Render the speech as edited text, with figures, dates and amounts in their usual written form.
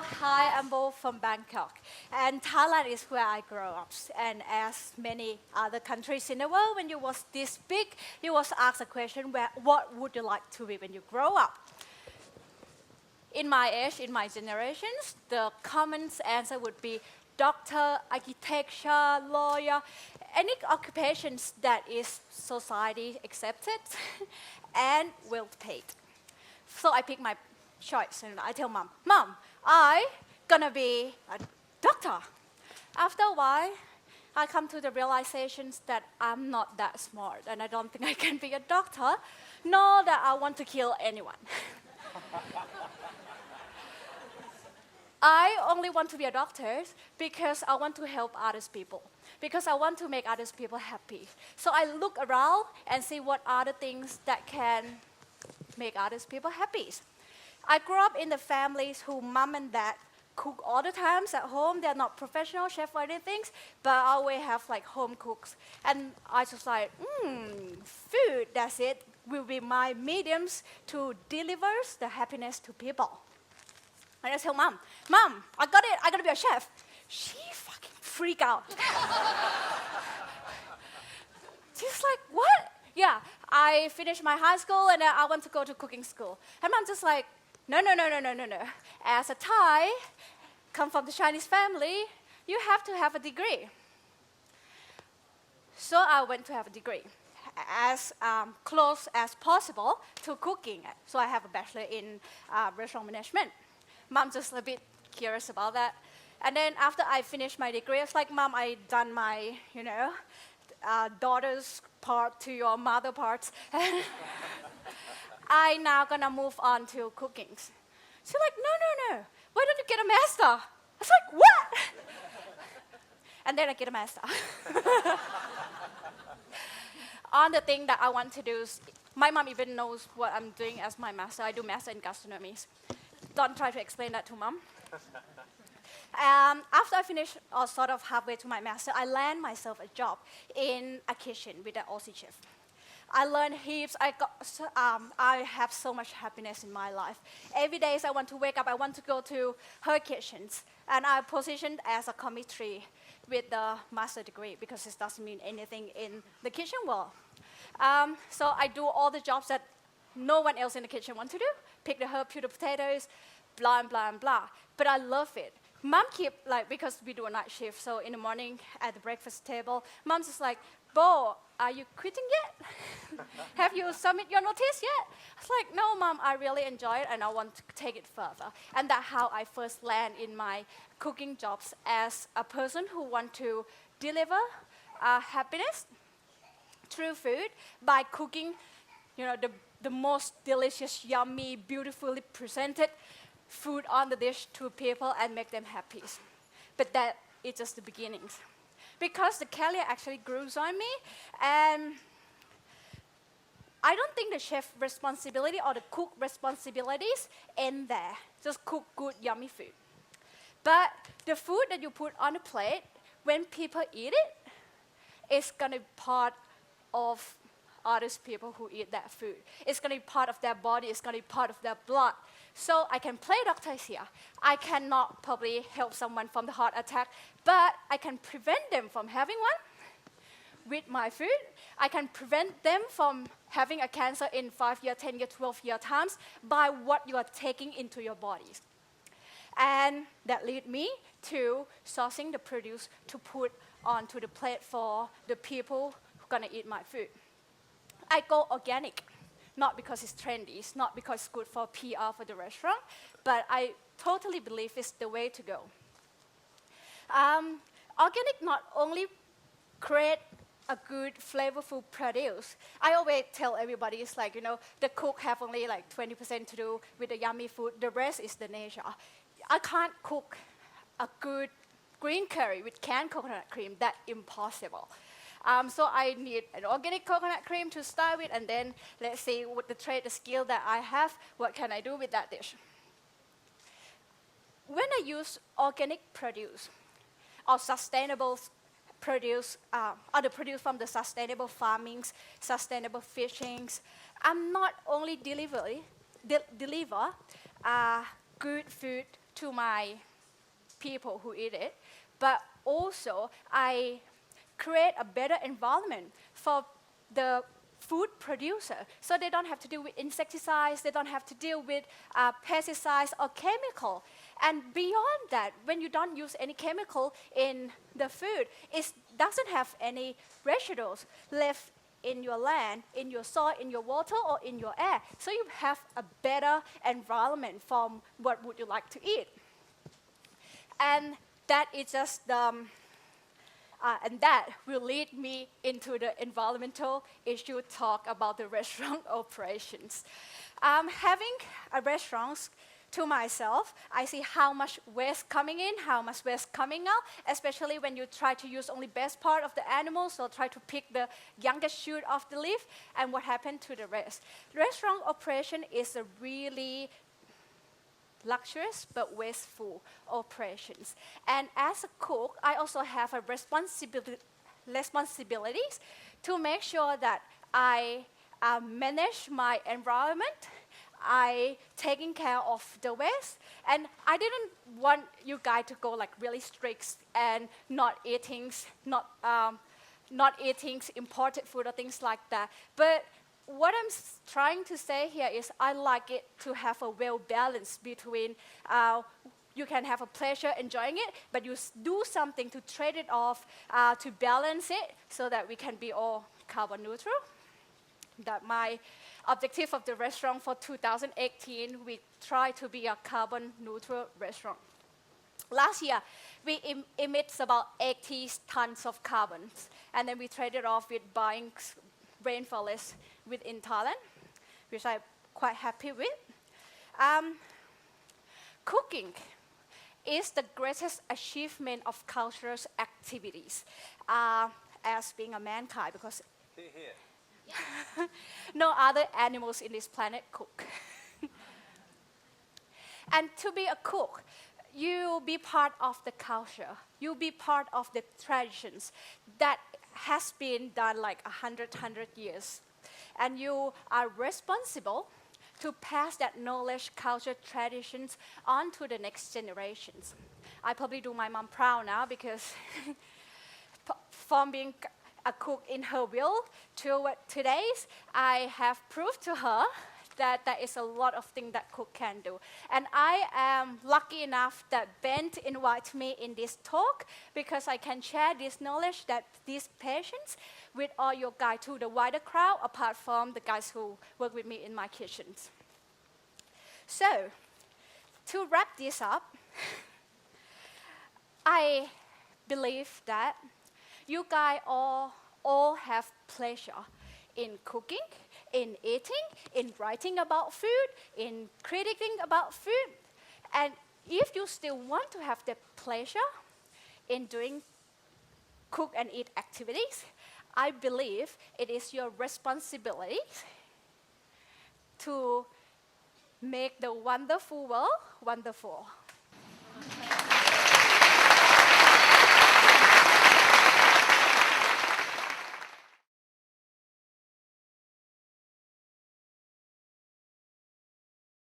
Hi, I'm Bo from Bangkok. And Thailand is where I grew up. And as many other countries in the world, when you was this big, you was asked a question, what would you like to be when you grow up? In my age, in my generations, the common answer would be doctor, architecture, lawyer, any occupations that is society accepted and well paid. So I pick my choice and I tell mom, I gonna be a doctor. After a while, I come to the realizations that I'm not that smart and I don't think I can be a doctor, nor that I want to kill anyone. I only want to be a doctor because I want to help others people, because I want to make others people happy. So I look around and see what other things that can make others people happy. I grew up in the families who mom and dad cook all the times at home. They're not professional chef or anything, but I always have like home cooks. And I just like, food, that's it, will be my mediums to deliver the happiness to people. And I tell mom, I got it, I gotta be a chef. She fucking freak out. She's like, what? Yeah, I finished my high school and I want to go to cooking school. And mom just like, no. As a Thai, come from the Chinese family, you have to have a degree. So I went to have a degree, as close as possible to cooking. So I have a bachelor in restaurant management. Mom just a bit curious about that. And then after I finished my degree, I was like, Mom, I done my, daughter's part to your mother parts. I now gonna move on to cooking. She's like, no. Why don't you get a master? I was like, what? And then I get a master. On the thing that I want to do, my mom even knows what I'm doing as my master. I do master in gastronomy. Don't try to explain that to mom. After I finished, or sort of halfway to my master, I land myself a job in a kitchen with an Aussie chef. I learned heaps. I have so much happiness in my life. Every day I want to wake up, I want to go to her kitchens. And I'm positioned as a committee with the master degree because it doesn't mean anything in the kitchen world. So I do all the jobs that no one else in the kitchen wants to do. Pick the herb, peel the potatoes, blah, and blah, and blah. But I love it. Mom because we do a night shift, so in the morning at the breakfast table, mom's just like, Bo, are you quitting yet? Have you submitted your notice yet? I was like, no, Mom, I really enjoy it and I want to take it further. And that's how I first land in my cooking jobs as a person who wants to deliver happiness through food by cooking, the most delicious, yummy, beautifully presented food on the dish to people and make them happy. But that is just the beginnings. Because the career actually grows on me, and I don't think the chef responsibility or the cook responsibilities end there. Just cook good, yummy food. But the food that you put on the plate, when people eat it, it's going to be part of other people who eat that food. It's going to be part of their body. It's going to be part of their blood. So I can play doctor here. I cannot probably help someone from the heart attack, but I can prevent them from having one with my food. I can prevent them from having a cancer in 5-year, 10-year, 12-year times by what you are taking into your bodies. And that lead me to sourcing the produce to put onto the plate for the people who are going to eat my food. I go organic, not because it's trendy, it's not because it's good for PR for the restaurant, but I totally believe it's the way to go. Organic not only create a good, flavorful produce. I always tell everybody, it's like, the cook have only like 20% to do with the yummy food. The rest is the nature. I can't cook a good green curry with canned coconut cream. That's impossible. So I need an organic coconut cream to start with, and then let's see with the skill that I have, what can I do with that dish? When I use organic produce or sustainable produce, or the produce from the sustainable farmings, sustainable fishings, I'm not only deliver good food to my people who eat it, but also I create a better environment for the food producer, so they don't have to deal with insecticides, they don't have to deal with pesticides or chemical. And beyond that, when you don't use any chemical in the food, it doesn't have any residuals left in your land, in your soil, in your water, or in your air. So you have a better environment from what would you like to eat. And that is just and that will lead me into the environmental issue talk about the restaurant operations. Having a restaurant to myself, I see how much waste coming in, how much waste coming out, especially when you try to use only best part of the animals or try to pick the youngest shoot of the leaf, and what happened to the rest. Restaurant operation is a really luxurious but wasteful operations. And as a cook, I also have a responsibilities to make sure that I manage my environment, I taking care of the waste, and I didn't want you guys to go like really strict and not eating imported food or things like that. But what I'm trying to say here is I like it to have a well balance between you can have a pleasure enjoying it, but you do something to trade it off to balance it so that we can be all carbon neutral. That my objective of the restaurant for 2018, we try to be a carbon neutral restaurant. Last year, we emit about 80 tons of carbon, and then we traded off with buying rainforest within Thailand, which I'm quite happy with. Cooking is the greatest achievement of cultural activities as being a mankind, because no other animals in this planet cook. And to be a cook, you be part of the culture. You be part of the traditions that has been done like 100 years. And you are responsible to pass that knowledge, culture, traditions on to the next generations. I probably do my mom proud now, because from being a cook in her will to today's, I have proved to her that there is a lot of things that cook can do. And I am lucky enough that Ben invited me in this talk, because I can share this knowledge, that these patients, with all your guys to the wider crowd, apart from the guys who work with me in my kitchens. So, to wrap this up, I believe that you guys all have pleasure in cooking, in eating, in writing about food, in critiquing about food. And if you still want to have the pleasure in doing cook and eat activities, I believe it is your responsibility to make the wonderful world wonderful.